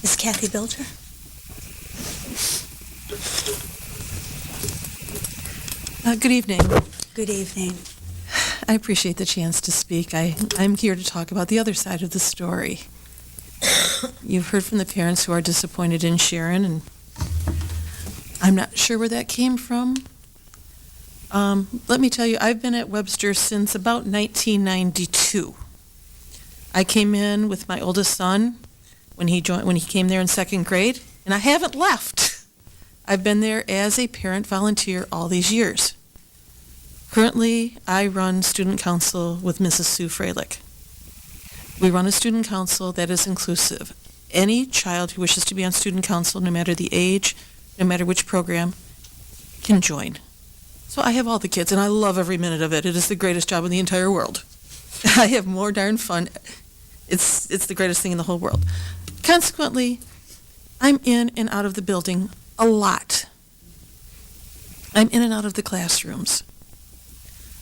Ms. Kathy Bilger? Good evening. Good evening. I appreciate the chance to speak. I'm here to talk about the other side of the story. You've heard from the parents who are disappointed in Sharon, and I'm not sure where that came from. Let me tell you, I've been at Webster since about 1992. I came in with my oldest son when he came there in second grade, and I haven't left. I've been there as a parent volunteer all these years. Currently, I run student council with Mrs. Sue Freilich. We run a student council that is inclusive. Any child who wishes to be on student council, no matter the age, no matter which program, can join. So I have all the kids, and I love every minute of it. It is the greatest job in the entire world. I have more darn fun. It's the greatest thing in the whole world. Consequently, I'm in and out of the building a lot. I'm in and out of the classrooms.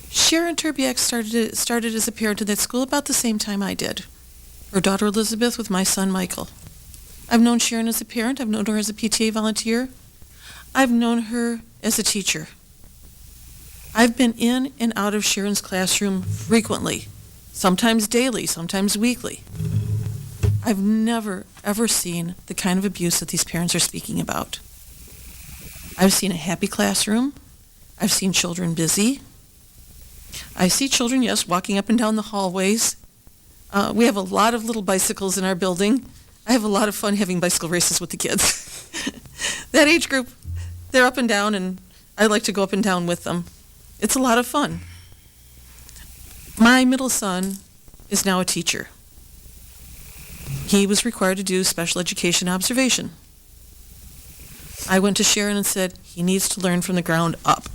Sharon Terbiak started as a parent in that school about the same time I did. Her daughter Elizabeth with my son Michael. I've known Sharon as a parent. I've known her as a PTA volunteer. I've known her as a teacher. I've been in and out of Sharon's classroom frequently, sometimes daily, sometimes weekly. I've never, ever seen the kind of abuse that these parents are speaking about. I've seen a happy classroom. I've seen children busy. I see children, yes, walking up and down the hallways. We have a lot of little bicycles in our building. I have a lot of fun having bicycle races with the kids. That age group, they're up and down, and I like to go up and down with them. It's a lot of fun. My middle son is now a teacher. He was required to do special education observation. I went to Sharon and said, he needs to learn from the ground up.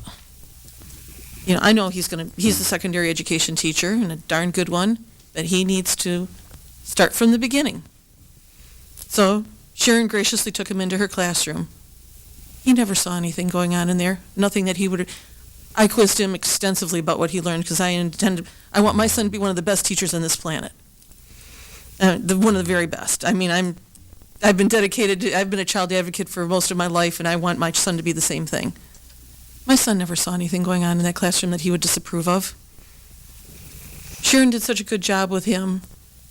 You know, I know he's a secondary education teacher and a darn good one, but he needs to start from the beginning. So Sharon graciously took him into her classroom. He never saw anything going on in there, nothing that he would. I quizzed him extensively about what he learned because I want my son to be one of the best teachers on this planet. One of the very best. I mean, I've been dedicated, I've been a child advocate for most of my life, and I want my son to be the same thing. My son never saw anything going on in that classroom that he would disapprove of. Sharon did such a good job with him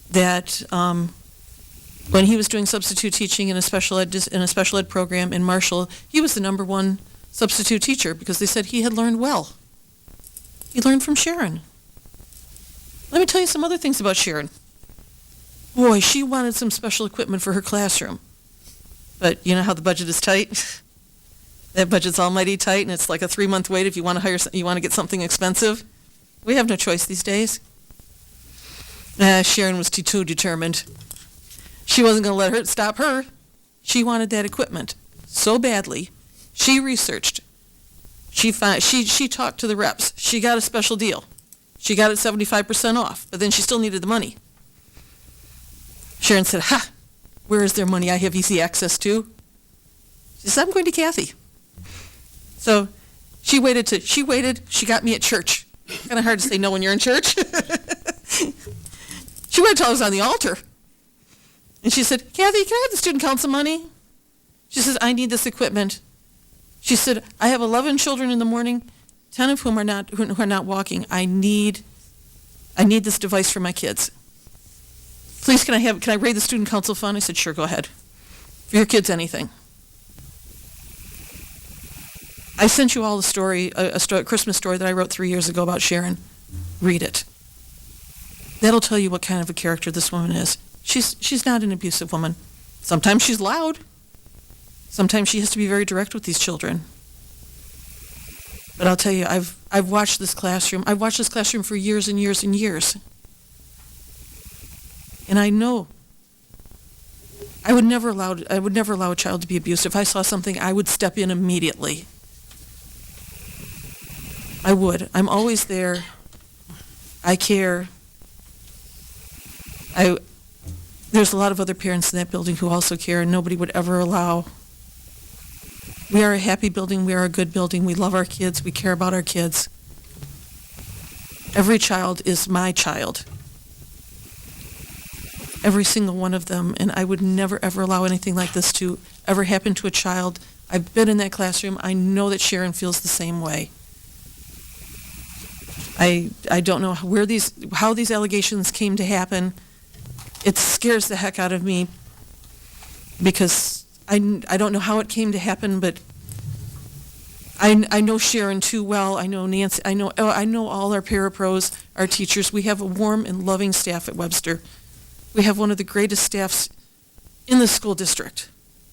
that when he was doing substitute teaching in a special ed program in Marshall, he was the #1 substitute teacher because they said he had learned well. He learned from Sharon. Let me tell you some other things about Sharon. Boy, she wanted some special equipment for her classroom. But you know how the budget is tight? That budget's almighty tight, and it's like a 3-month wait if you want to get something expensive. We have no choice these days. Sharon was too determined. She wasn't going to let it stop her. She wanted that equipment so badly. She researched. She talked to the reps. She got a special deal. She got it 75% off, but then she still needed the money. Sharon said, where is their money I have easy access to? She said, I'm going to Kathy. So she waited, she got me at church. Kind of hard to say no when you're in church. She waited till I was on the altar. And she said, Kathy, can I have the student council money? She says, I need this equipment. She said, I have 11 children in the morning, 10 of whom are not walking. I need this device for my kids. Please, can I raid the student council fund? I said, sure, go ahead. For your kids, anything. I sent you all a story, a Christmas story that I wrote 3 years ago about Sharon. Read it. That'll tell you what kind of a character this woman is. She's not an abusive woman. Sometimes she's loud. Sometimes she has to be very direct with these children. But I'll tell you, I've watched this classroom. I've watched this classroom for years and years and years. And I know I would never allow a child to be abused. If I saw something, I would step in immediately. I would. I'm always there. I care. There's a lot of other parents in that building who also care, and nobody would ever allow. We are a happy building. We are a good building. We love our kids. We care about our kids. Every child is my child. every single one of them, and I would never, ever allow anything like this to ever happen to a child. I've been in that classroom. I know that Sharon feels the same way. I don't know how these allegations came to happen. It scares the heck out of me because I don't know how it came to happen, but I know Sharon too well. I know Nancy. I know all our parapros, our teachers. We have a warm and loving staff at Webster. We have one of the greatest staffs in the school district.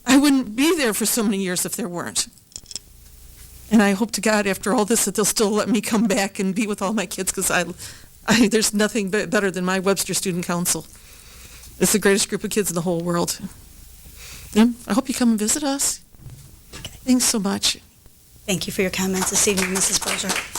I wouldn't be there for so many years if there weren't. And I hope to God after all this that they'll still let me come back and be with all my kids, because there's nothing better than my Webster Student Council. It's the greatest group of kids in the whole world. Yeah, I hope you come and visit us. Okay. Thanks so much. Thank you for your comments this evening, Mrs. Bilger.